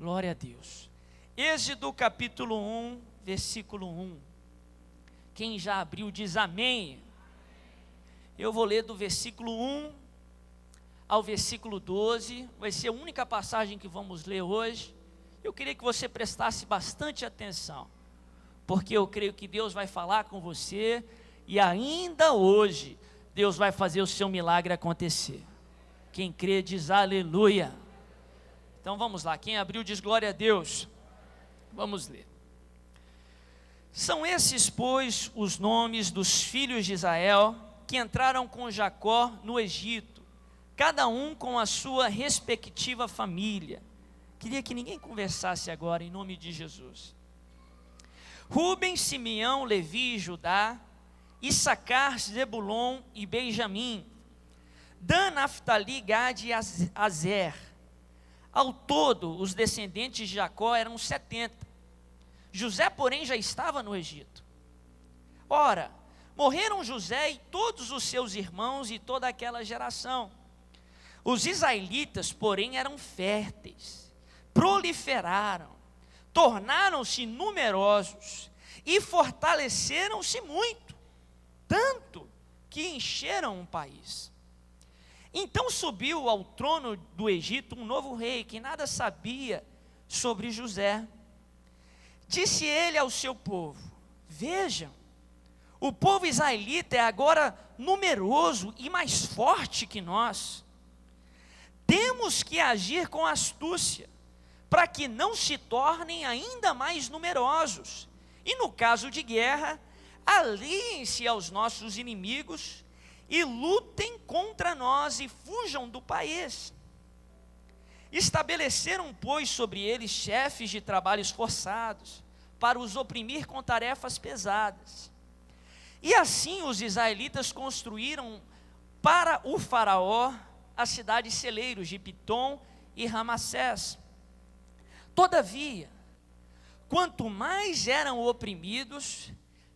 Glória a Deus. Êxodo capítulo 1, versículo 1. Quem já abriu diz amém. Eu vou ler do versículo 1 ao versículo 12. Vai ser a única passagem que vamos ler hoje. Eu queria que você prestasse bastante atenção, porque eu creio que Deus vai falar com você e ainda hoje Deus vai fazer o seu milagre acontecer. Quem crê diz aleluia. Então vamos lá, quem abriu diz glória a Deus. Vamos ler. São esses, pois, os nomes dos filhos de Israel que entraram com Jacó no Egito, cada um com a sua respectiva família. Queria que ninguém conversasse agora, em nome de Jesus. Rúben, Simeão, Levi e Judá, Issacar, Zebulon e Benjamim, Dan, Naftali, Gade e Azer. Ao todo, os descendentes de Jacó eram 70. José, porém, já estava no Egito. Ora, morreram José e todos os seus irmãos e toda aquela geração. Os israelitas, porém, eram férteis, proliferaram, tornaram-se numerosos e fortaleceram-se muito, tanto que encheram o país. Então subiu ao trono do Egito um novo rei, que nada sabia sobre José. Disse ele ao seu povo: vejam, o povo israelita é agora numeroso e mais forte que nós. Temos que agir com astúcia, para que não se tornem ainda mais numerosos. E no caso de guerra, aliem-se aos nossos inimigos e lutem contra nós e fujam do país. Estabeleceram, pois, sobre eles chefes de trabalhos forçados, para os oprimir com tarefas pesadas. E assim os israelitas construíram para o faraó as cidades celeiros de Pitom e Ramassés. Todavia, quanto mais eram oprimidos,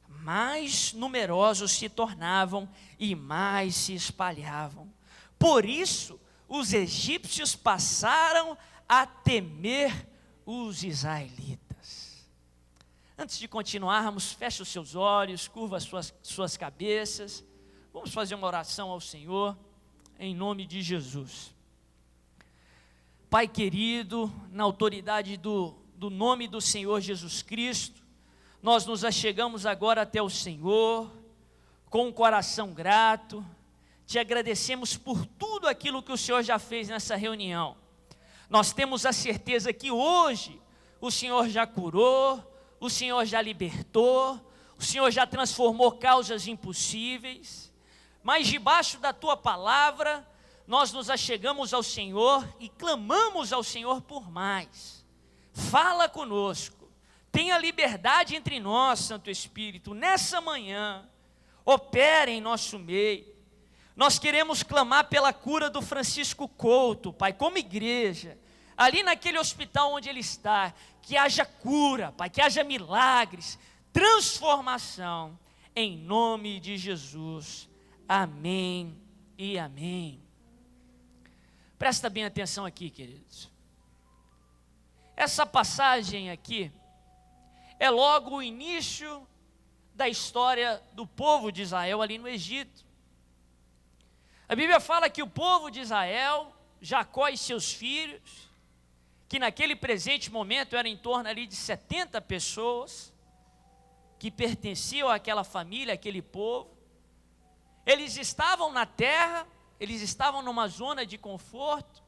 mais numerosos se tornavam e mais se espalhavam. Por isso, os egípcios passaram a temer os israelitas. Antes de continuarmos, feche os seus olhos, curva as suas cabeças. Vamos fazer uma oração ao Senhor, em nome de Jesus. Pai querido, na autoridade do nome do Senhor Jesus Cristo, nós nos achegamos agora até o Senhor, com um coração grato, te agradecemos por tudo aquilo que o Senhor já fez nessa reunião. Nós temos a certeza que hoje o Senhor já curou, o Senhor já libertou, o Senhor já transformou causas impossíveis, mas debaixo da Tua palavra, nós nos achegamos ao Senhor e clamamos ao Senhor por mais. Fala conosco. Tenha liberdade entre nós, Santo Espírito, nessa manhã, opere em nosso meio. Nós queremos clamar pela cura do Francisco Couto, Pai, como igreja, ali naquele hospital onde ele está, que haja cura, Pai, que haja milagres, transformação, em nome de Jesus, amém e amém. Presta bem atenção aqui, queridos. Essa passagem aqui é logo o início da história do povo de Israel ali no Egito. A Bíblia fala que o povo de Israel, Jacó e seus filhos, que naquele presente momento eram em torno ali de 70 pessoas, que pertenciam àquela família, àquele povo, eles estavam na terra, eles estavam numa zona de conforto,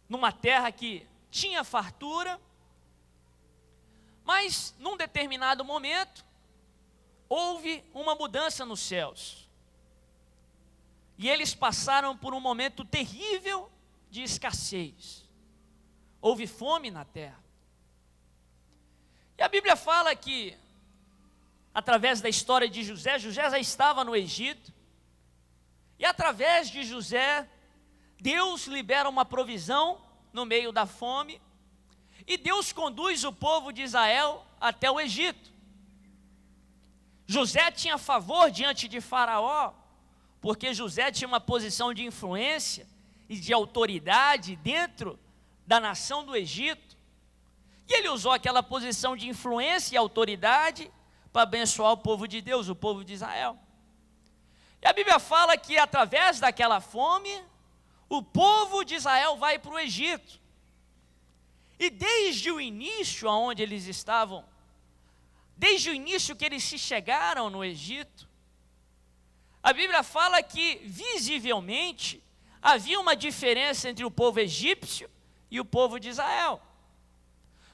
numa terra que tinha fartura, mas num determinado momento, houve uma mudança nos céus, e eles passaram por um momento terrível de escassez, houve fome na terra, e a Bíblia fala que, através da história de José, José já estava no Egito, e através de José, Deus libera uma provisão no meio da fome, e Deus conduz o povo de Israel até o Egito. José tinha favor diante de Faraó, porque José tinha uma posição de influência e de autoridade dentro da nação do Egito, e ele usou aquela posição de influência e autoridade para abençoar o povo de Deus, o povo de Israel. E a Bíblia fala que através daquela fome, o povo de Israel vai para o Egito. E desde o início aonde eles estavam, desde o início que eles se chegaram no Egito, a Bíblia fala que visivelmente havia uma diferença entre o povo egípcio e o povo de Israel.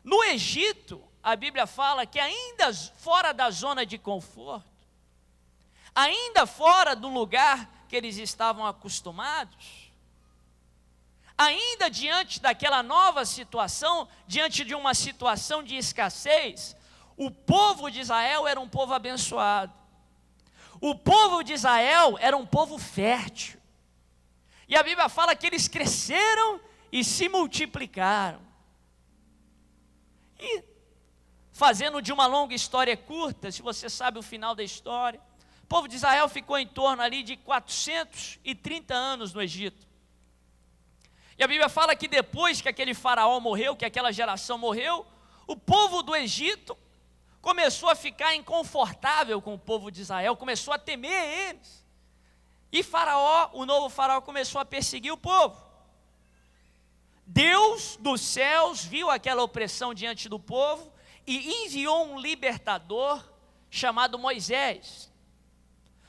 No Egito, a Bíblia fala que ainda fora da zona de conforto, ainda fora do lugar que eles estavam acostumados, ainda diante daquela nova situação, diante de uma situação de escassez, o povo de Israel era um povo abençoado. O povo de Israel era um povo fértil. E a Bíblia fala que eles cresceram e se multiplicaram. E, fazendo de uma longa história curta, se você sabe o final da história, o povo de Israel ficou em torno ali de 430 anos no Egito. E a Bíblia fala que depois que aquele faraó morreu, que aquela geração morreu, o povo do Egito começou a ficar inconfortável com o povo de Israel, começou a temer eles. E Faraó, o novo faraó, começou a perseguir o povo. Deus dos céus viu aquela opressão diante do povo e enviou um libertador chamado Moisés.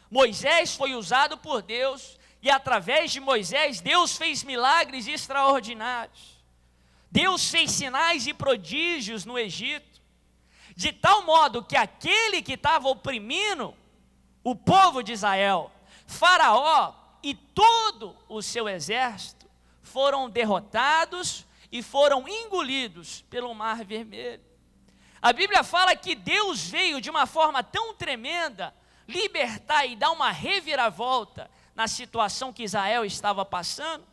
Moisés foi usado por Deus e através de Moisés, Deus fez milagres extraordinários. Deus fez sinais e prodígios no Egito, de tal modo que aquele que estava oprimindo o povo de Israel, Faraó e todo o seu exército, foram derrotados e foram engolidos pelo Mar Vermelho. A Bíblia fala que Deus veio de uma forma tão tremenda libertar e dar uma reviravolta na situação que Israel estava passando,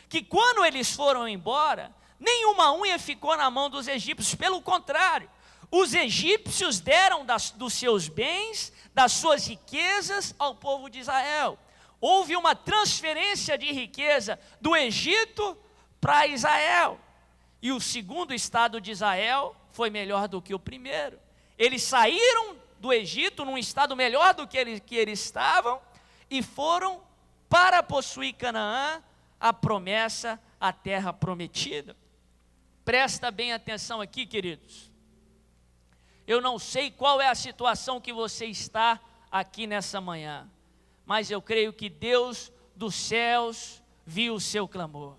que quando eles foram embora, nenhuma unha ficou na mão dos egípcios, pelo contrário, os egípcios deram dos seus bens, das suas riquezas ao povo de Israel. Houve uma transferência de riqueza do Egito para Israel. E o segundo estado de Israel foi melhor do que o primeiro. Eles saíram do Egito num estado melhor do que eles estavam e foram para possuir Canaã, a promessa, a terra prometida. Presta bem atenção aqui, queridos. Eu não sei qual é a situação que você está aqui nessa manhã, mas eu creio que Deus dos céus viu o seu clamor.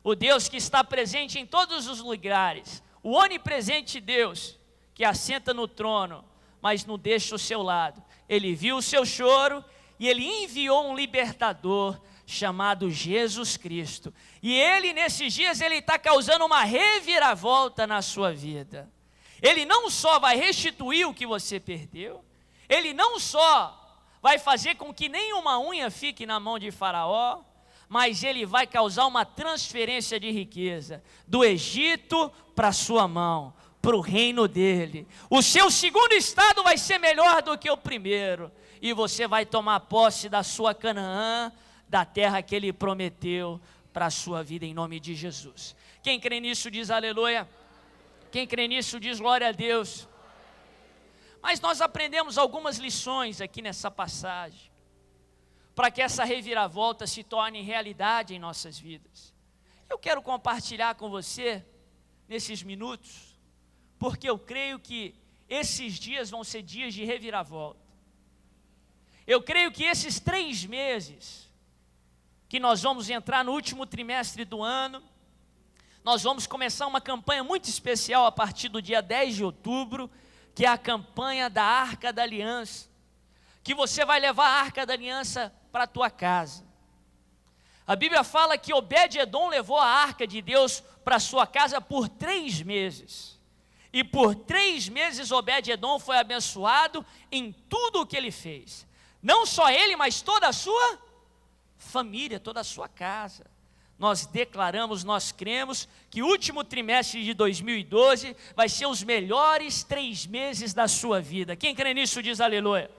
O Deus que está presente em todos os lugares, o onipresente Deus que assenta no trono, mas não deixa o seu lado. Ele viu o seu choro e Ele enviou um libertador chamado Jesus Cristo. E Ele, nesses dias, Ele está causando uma reviravolta na sua vida. Ele não só vai restituir o que você perdeu, Ele não só vai fazer com que nenhuma unha fique na mão de Faraó, mas Ele vai causar uma transferência de riqueza do Egito para a sua mão, para o reino dele. O seu segundo estado vai ser melhor do que o primeiro, e você vai tomar posse da sua Canaã, da terra que Ele prometeu para a sua vida, em nome de Jesus. Quem crê nisso diz aleluia. Quem crê nisso diz glória a Deus. Mas nós aprendemos algumas lições aqui nessa passagem, para que essa reviravolta se torne realidade em nossas vidas. Eu quero compartilhar com você, nesses minutos, porque eu creio que esses dias vão ser dias de reviravolta. Eu creio que esses 3 meses, que nós vamos entrar no último trimestre do ano, nós vamos começar uma campanha muito especial a partir do dia 10 de outubro, que é a campanha da Arca da Aliança, que você vai levar a Arca da Aliança para a tua casa. A Bíblia fala que Obed-Edom levou a Arca de Deus para a sua casa por 3 meses. E por 3 meses Obed-Edom foi abençoado em tudo o que ele fez. Não só ele, mas toda a sua família, toda a sua casa. Nós declaramos, nós cremos que o último trimestre de 2012 vai ser os melhores 3 meses da sua vida. Quem crê nisso diz aleluia.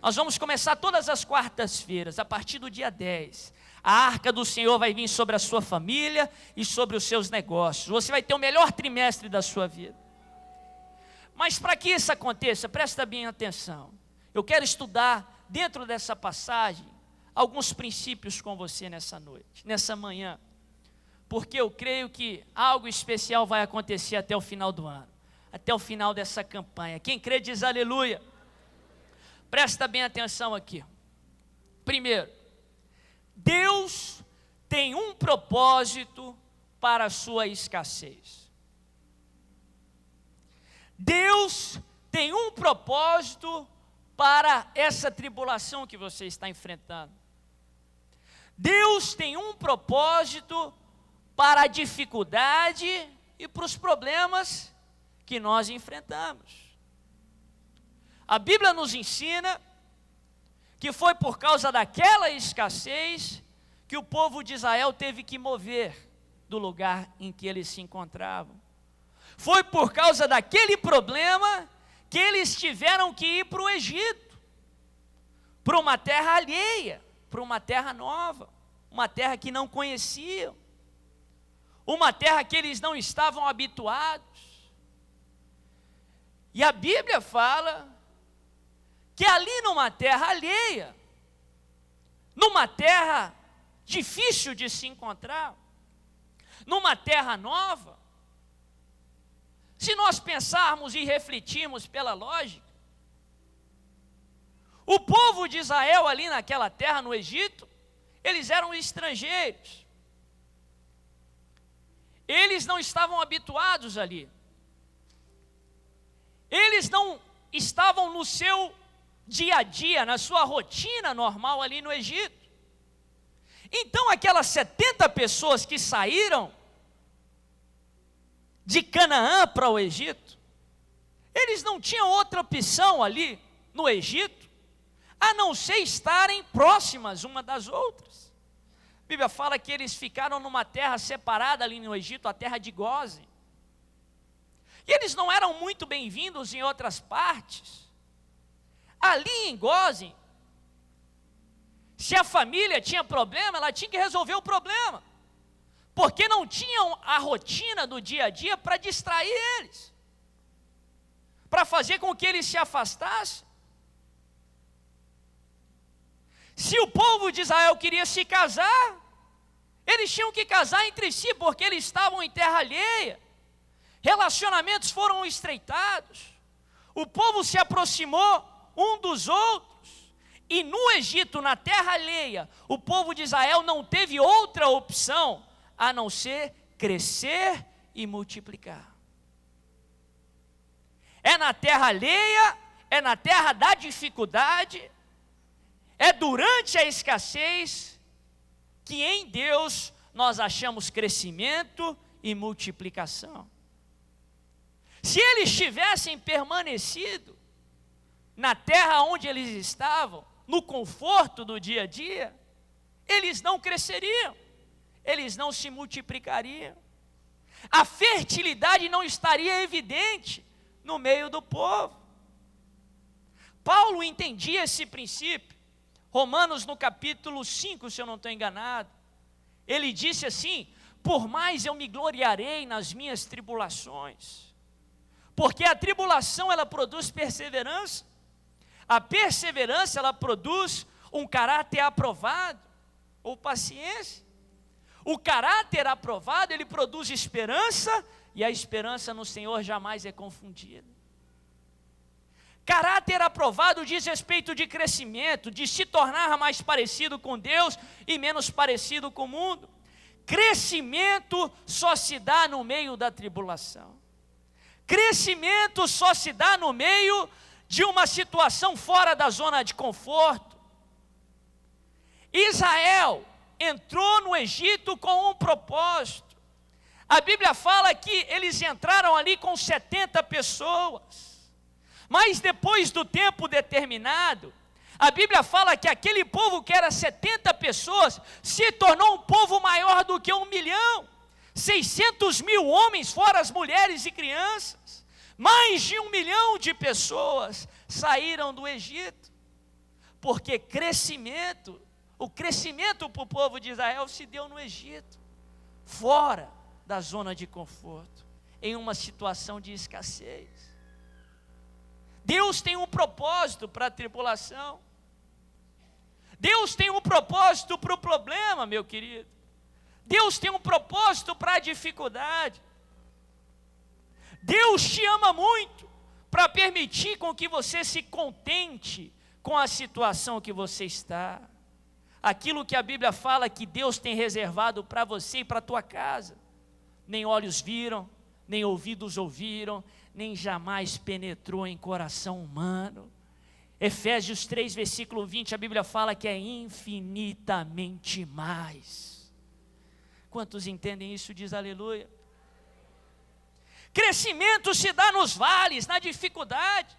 Nós vamos começar todas as quartas-feiras, a partir do dia 10, A arca do Senhor vai vir sobre a sua família e sobre os seus negócios. Você vai ter o melhor trimestre da sua vida. Mas para que isso aconteça, presta bem atenção. Eu quero estudar dentro dessa passagem alguns princípios com você nessa noite, nessa manhã. Porque eu creio que algo especial vai acontecer até o final do ano, até o final dessa campanha. Quem crê diz aleluia. Presta bem atenção aqui. Primeiro, Deus tem um propósito para a sua escassez. Deus tem um propósito para essa tribulação que você está enfrentando. Deus tem um propósito para a dificuldade e para os problemas que nós enfrentamos. A Bíblia nos ensina que foi por causa daquela escassez que o povo de Israel teve que mover do lugar em que eles se encontravam. Foi por causa daquele problema que eles tiveram que ir para o Egito, para uma terra alheia, para uma terra nova, uma terra que não conheciam, uma terra que eles não estavam habituados. E a Bíblia fala que ali numa terra alheia, numa terra difícil de se encontrar, numa terra nova, se nós pensarmos e refletirmos pela lógica, o povo de Israel ali naquela terra no Egito, eles eram estrangeiros, eles não estavam habituados ali, eles não estavam no seu dia a dia, na sua rotina normal ali no Egito. Então aquelas 70 pessoas que saíram de Canaã para o Egito, eles não tinham outra opção ali no Egito, a não ser estarem próximas uma das outras. A Bíblia fala que eles ficaram numa terra separada ali no Egito, a terra de Gósen. E eles não eram muito bem-vindos em outras partes. Ali em Gósen, se a família tinha problema, ela tinha que resolver o problema, porque não tinham a rotina do dia a dia para distrair eles, para fazer com que eles se afastassem. Se o povo de Israel queria se casar, eles tinham que casar entre si, porque eles estavam em terra alheia, relacionamentos foram estreitados, o povo se aproximou um dos outros, e no Egito, na terra alheia, o povo de Israel não teve outra opção a não ser crescer e multiplicar. É na terra alheia, é na terra da dificuldade, é durante a escassez que em Deus nós achamos crescimento e multiplicação. Se eles tivessem permanecido na terra onde eles estavam, no conforto do dia a dia, eles não cresceriam, eles não se multiplicariam, a fertilidade não estaria evidente no meio do povo. Paulo entendia esse princípio. Romanos no capítulo 5, se eu não estou enganado, ele disse assim: por mais eu me gloriarei nas minhas tribulações, porque a tribulação ela produz perseverança, a perseverança ela produz um caráter aprovado, ou paciência. O caráter aprovado ele produz esperança, e a esperança no Senhor jamais é confundida. Caráter aprovado diz respeito de crescimento, de se tornar mais parecido com Deus e menos parecido com o mundo. Crescimento só se dá no meio da tribulação. Crescimento só se dá no meio de uma situação fora da zona de conforto. Israel entrou no Egito com um propósito. A Bíblia fala que eles entraram ali com 70 pessoas. Mas depois do tempo determinado, a Bíblia fala que aquele povo que era 70 pessoas, se tornou um povo maior do que 1 milhão. 600 mil homens, fora as mulheres e crianças. Mais de 1 milhão de pessoas saíram do Egito. Porque crescimento, O crescimento para o povo de Israel se deu no Egito, fora da zona de conforto, em uma situação de escassez. Deus tem um propósito para a tribulação. Deus tem um propósito para o problema, meu querido. Deus tem um propósito para a dificuldade. Deus te ama muito para permitir com que você se contente com a situação que você está. Aquilo que a Bíblia fala que Deus tem reservado para você e para a tua casa. Nem olhos viram, nem ouvidos ouviram, nem jamais penetrou em coração humano. Efésios 3, versículo 20, a Bíblia fala que é infinitamente mais. Quantos entendem isso? Diz aleluia. Crescimento se dá nos vales, na dificuldade.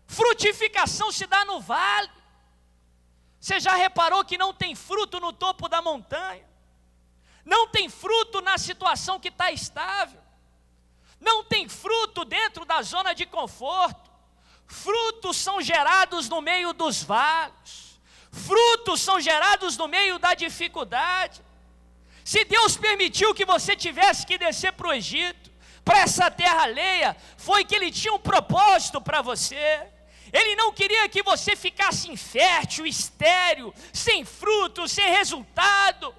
Frutificação se dá no vale. Você já reparou que não tem fruto no topo da montanha? Não tem fruto na situação que está estável. Não tem fruto dentro da zona de conforto. Frutos são gerados no meio dos vales. Frutos são gerados no meio da dificuldade. Se Deus permitiu que você tivesse que descer para o Egito, para essa terra alheia, foi que Ele tinha um propósito para você. Ele não queria que você ficasse infértil, estéril, sem fruto, sem resultado.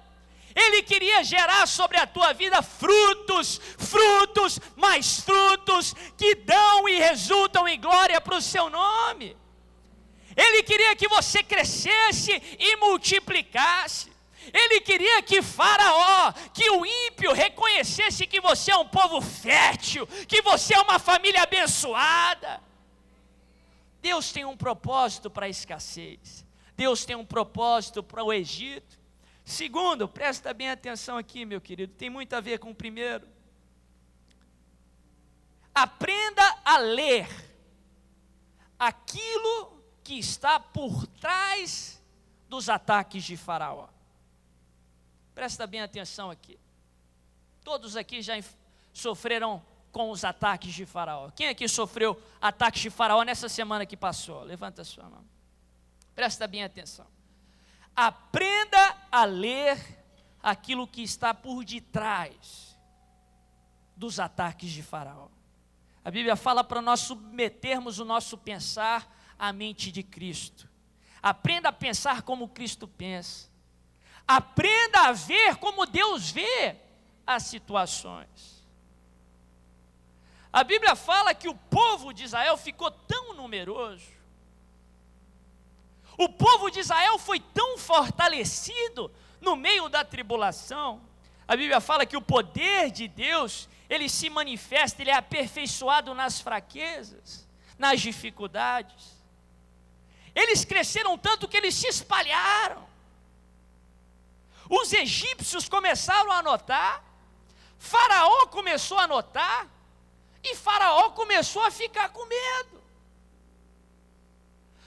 Ele queria gerar sobre a tua vida frutos, frutos, mais frutos, que dão e resultam em glória para o seu nome. Ele queria que você crescesse e multiplicasse. Ele queria que Faraó, que o ímpio reconhecesse que você é um povo fértil, que você é uma família abençoada. Deus tem um propósito para a escassez. Deus tem um propósito para o Egito. Segundo, presta bem atenção aqui, meu querido, tem muito a ver com o primeiro. Aprenda a ler aquilo que está por trás dos ataques de Faraó. Presta bem atenção aqui. Todos aqui já sofreram com os ataques de Faraó. Quem aqui sofreu ataques de Faraó nessa semana que passou? Levanta a sua mão. Presta bem atenção. Aprenda a ler aquilo que está por detrás dos ataques de Faraó. A Bíblia fala para nós submetermos o nosso pensar à mente de Cristo. Aprenda a pensar como Cristo pensa. Aprenda a ver como Deus vê as situações. A Bíblia fala que o povo de Israel ficou tão numeroso, o povo de Israel foi tão fortalecido no meio da tribulação. A Bíblia fala que o poder de Deus, ele se manifesta, ele é aperfeiçoado nas fraquezas, nas dificuldades. Eles cresceram tanto que eles se espalharam. Os egípcios começaram a notar, Faraó começou a notar, e Faraó começou a ficar com medo.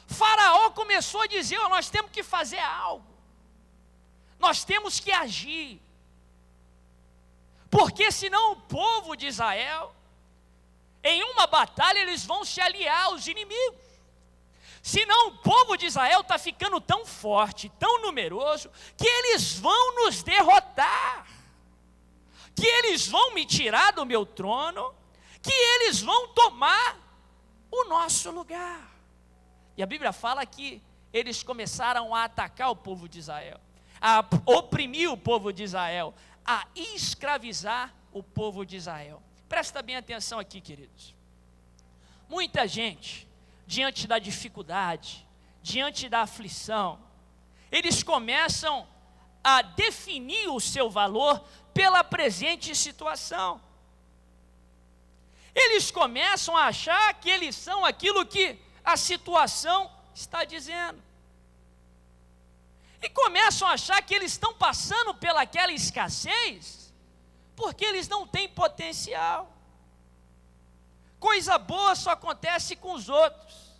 Faraó começou a dizer, nós temos que fazer algo, nós temos que agir, porque senão o povo de Israel, em uma batalha eles vão se aliar aos inimigos, senão o povo de Israel está ficando tão forte, tão numeroso, que eles vão nos derrotar, que eles vão me tirar do meu trono, que eles vão tomar o nosso lugar. E a Bíblia fala que eles começaram a atacar o povo de Israel, a oprimir o povo de Israel, a escravizar o povo de Israel. Presta bem atenção aqui, queridos. Muita gente, diante da dificuldade, diante da aflição, eles começam a definir o seu valor pela presente situação. Eles começam a achar que eles são aquilo que a situação está dizendo. E começam a achar que eles estão passando pelaquela escassez, porque eles não têm potencial. Coisa boa só acontece com os outros.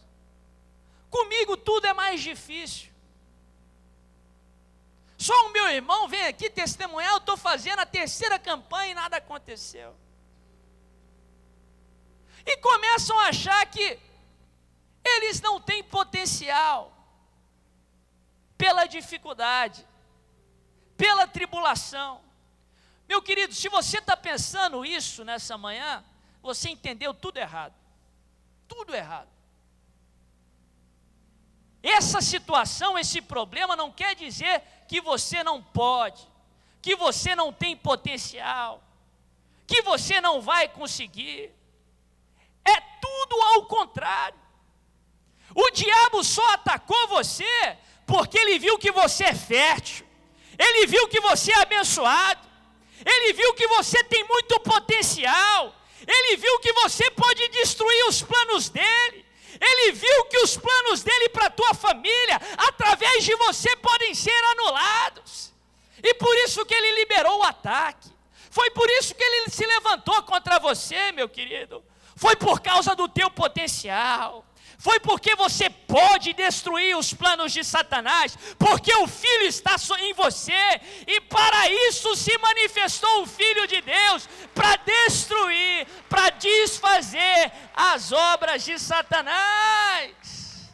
Comigo tudo é mais difícil. Só o meu irmão vem aqui testemunhar, eu estou fazendo a 3ª campanha e nada aconteceu. E começam a achar que eles não têm potencial. pela dificuldade, pela tribulação. Meu querido, se você está pensando isso nessa manhã, você entendeu tudo errado. Tudo errado. Essa situação, esse problema não quer dizer que você não pode, que você não tem potencial, que você não vai conseguir. É tudo ao contrário. O diabo só atacou você porque ele viu que você é fértil, ele viu que você é abençoado, ele viu que você tem muito potencial, ele viu que você pode destruir os planos dele, ele viu que os planos dele para a tua família, através de você, podem ser anulados, e por isso que ele liberou o ataque, foi por isso que ele se levantou contra você, meu querido, foi por causa do teu potencial, foi porque você pode destruir os planos de Satanás, porque o Filho está em você, e para isso se manifestou o Filho de Deus, para destruir, para desfazer as obras de Satanás.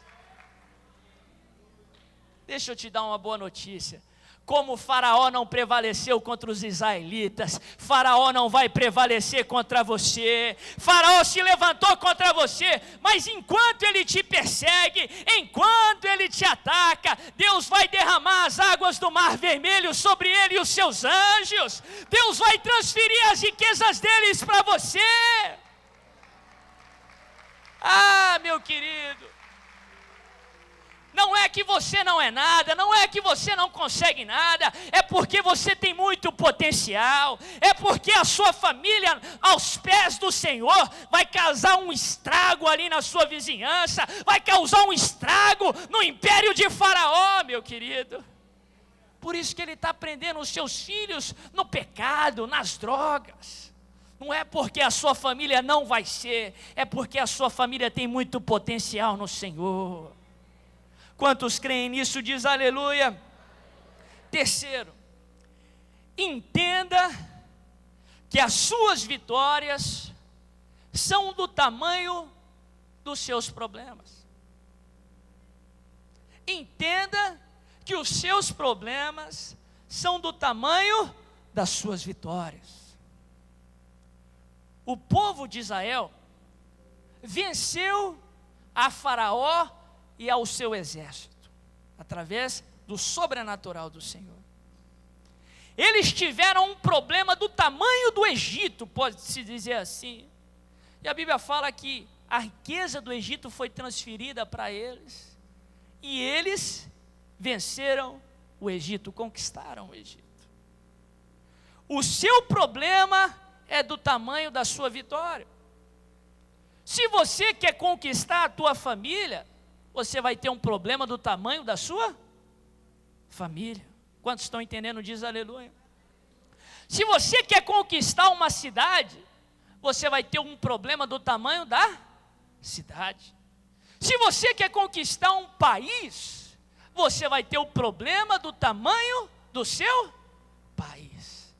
Deixa eu te dar uma boa notícia. Como Faraó não prevaleceu contra os israelitas, Faraó não vai prevalecer contra você. Faraó se levantou contra você, mas enquanto ele te persegue, enquanto ele te ataca, Deus vai derramar as águas do Mar Vermelho sobre ele e os seus anjos. Deus vai transferir as riquezas deles para você. Ah, meu querido, não é que você não é nada, não é que você não consegue nada, é porque você tem muito potencial, é porque a sua família aos pés do Senhor vai causar um estrago ali na sua vizinhança, vai causar um estrago no império de Faraó, meu querido. Por isso que ele está prendendo os seus filhos no pecado, nas drogas. Não é porque a sua família não vai ser, é porque a sua família tem muito potencial no Senhor. Quantos creem nisso, diz aleluia. Terceiro, entenda que as suas vitórias são do tamanho dos seus problemas. Entenda que os seus problemas são do tamanho das suas vitórias. O povo de Israel venceu a Faraó e ao seu exército, através do sobrenatural do Senhor. Eles tiveram um problema do tamanho do Egito, pode-se dizer assim, e a Bíblia fala que a riqueza do Egito foi transferida para eles, e eles venceram o Egito, conquistaram o Egito. O seu problema é do tamanho da sua vitória. Se você quer conquistar a tua família, você vai ter um problema do tamanho da sua família. Quantos estão entendendo? Diz aleluia. Se você quer conquistar uma cidade, você vai ter um problema do tamanho da cidade. Se você quer conquistar um país, você vai ter o problema do tamanho do seu país.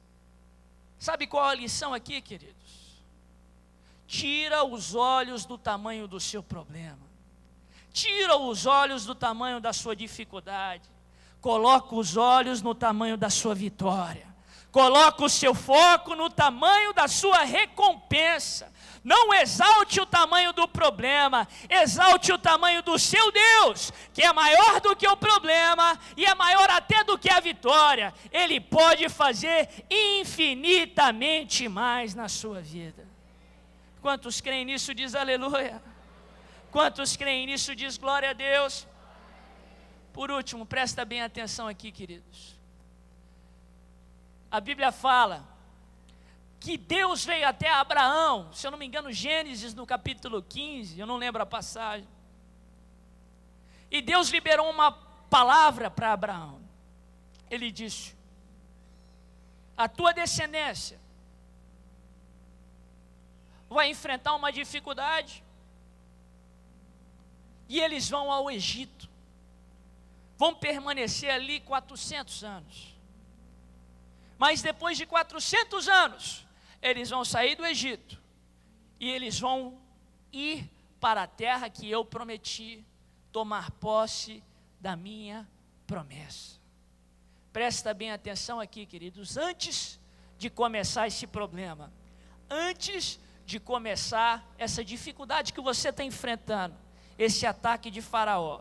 Sabe qual é a lição aqui, queridos? Tira os olhos do tamanho do seu problema. Tira os olhos do tamanho da sua dificuldade, coloca os olhos no tamanho da sua vitória, coloca o seu foco no tamanho da sua recompensa. Não exalte o tamanho do problema, exalte o tamanho do seu Deus, que é maior do que o problema e é maior até do que a vitória. Ele pode fazer infinitamente mais na sua vida. Quantos creem nisso, diz aleluia. Quantos creem nisso, diz glória a Deus. Por último, presta bem atenção aqui, queridos. A Bíblia fala que Deus veio até Abraão, se eu não me engano, Gênesis no capítulo 15, eu não lembro a passagem. E Deus liberou uma palavra para Abraão. Ele disse: a tua descendência vai enfrentar uma dificuldade, e eles vão ao Egito, vão permanecer ali 400 anos, mas depois de 400 anos, eles vão sair do Egito, e eles vão ir para a terra que eu prometi, tomar posse da minha promessa. Presta bem atenção aqui, queridos, antes de começar esse problema, antes de começar essa dificuldade que você está enfrentando, esse ataque de Faraó,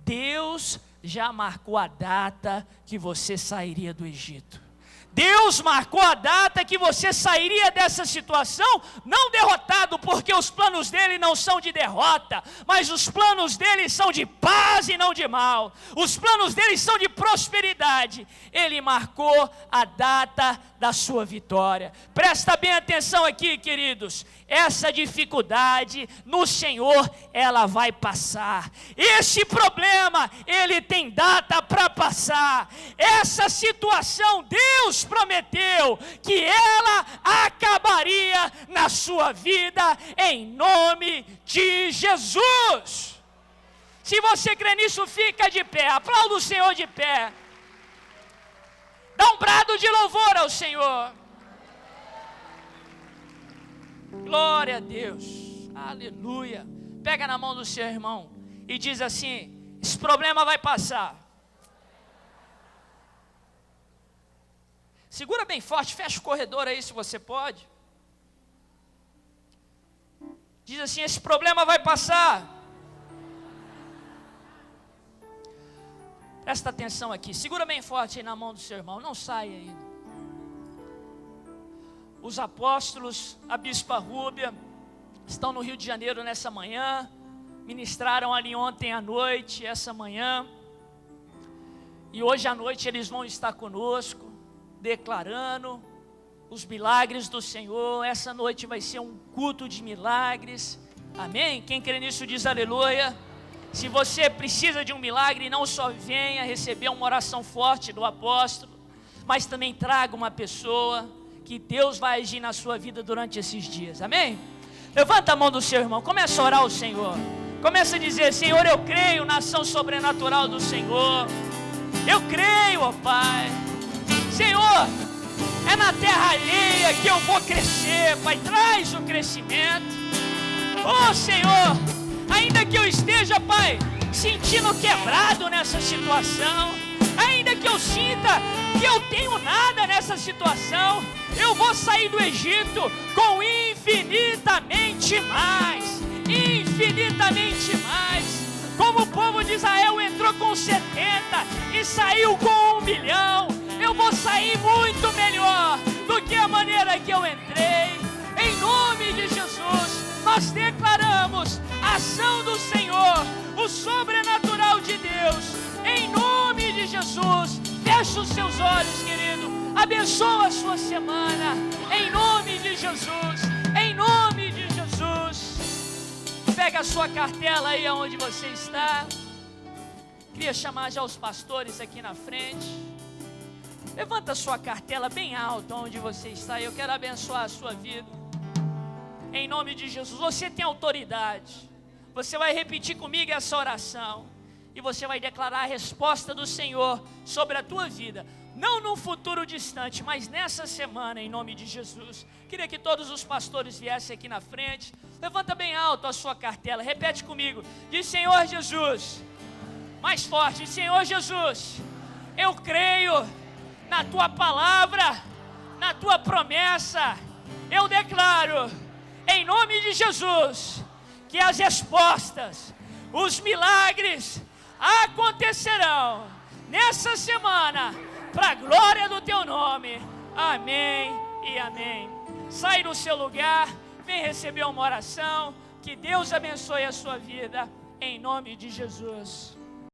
Deus já marcou a data que você sairia do Egito. Deus marcou a data que você sairia dessa situação, não derrotado, porque os planos dele não são de derrota, mas os planos dele são de paz e não de mal. Os planos dele são de prosperidade. Ele marcou a data da sua vitória. Presta bem atenção aqui, queridos. Essa dificuldade no Senhor, ela vai passar. Esse problema, ele tem data para passar. Essa situação, Deus prometeu que ela acabaria na sua vida, em nome de Jesus. Se você crê nisso, fica de pé, aplauda o Senhor de pé. Dá um brado de louvor ao Senhor. Glória a Deus, aleluia. Pega na mão do seu irmão e diz assim: esse problema vai passar. Segura bem forte, fecha o corredor aí se você pode. Diz assim: esse problema vai passar. Presta atenção aqui, segura bem forte aí na mão do seu irmão, não saia ainda. Os apóstolos, a bispa Rúbia, estão no Rio de Janeiro nessa manhã, ministraram ali ontem à noite, essa manhã, e hoje à noite eles vão estar conosco, declarando os milagres do Senhor. Essa noite vai ser um culto de milagres, amém? Quem crê nisso diz aleluia. Se você precisa de um milagre, não só venha receber uma oração forte do apóstolo, mas também traga uma pessoa, que Deus vai agir na sua vida durante esses dias, amém? Levanta a mão do seu irmão, começa a orar ao Senhor, começa a dizer: Senhor, eu creio na ação sobrenatural do Senhor, eu creio, ó Pai, Senhor, é na terra alheia que eu vou crescer, Pai, traz o crescimento, ó Senhor, ainda que eu esteja, Pai, sentindo quebrado nessa situação, ainda que eu sinta que eu tenho nada nessa situação, eu vou sair do Egito com infinitamente mais, como o povo de Israel entrou com 70 e saiu com 1 milhão, eu vou sair muito melhor do que a maneira que eu entrei, em nome de Jesus. Nós declaramos a ação do Senhor, o sobrenatural de Deus, em nome de Jesus. Feche os seus olhos, querido, abençoa a sua semana, em nome de Jesus, em nome de Jesus. Pega a sua cartela aí onde você está. Queria chamar já os pastores aqui na frente. Levanta a sua cartela bem alta onde você está, eu quero abençoar a sua vida, em nome de Jesus. Você tem autoridade, você vai repetir comigo essa oração, e você vai declarar a resposta do Senhor sobre a tua vida, não num futuro distante, mas nessa semana, em nome de Jesus. Queria que todos os pastores viessem aqui na frente. Levanta bem alto a sua cartela, repete comigo, diz: Senhor Jesus, mais forte, Senhor Jesus, eu creio na tua palavra, na tua promessa, eu declaro, em nome de Jesus, que as respostas, os milagres acontecerão nessa semana, para a glória do teu nome, amém e amém. Sai do seu lugar, vem receber uma oração, que Deus abençoe a sua vida, em nome de Jesus.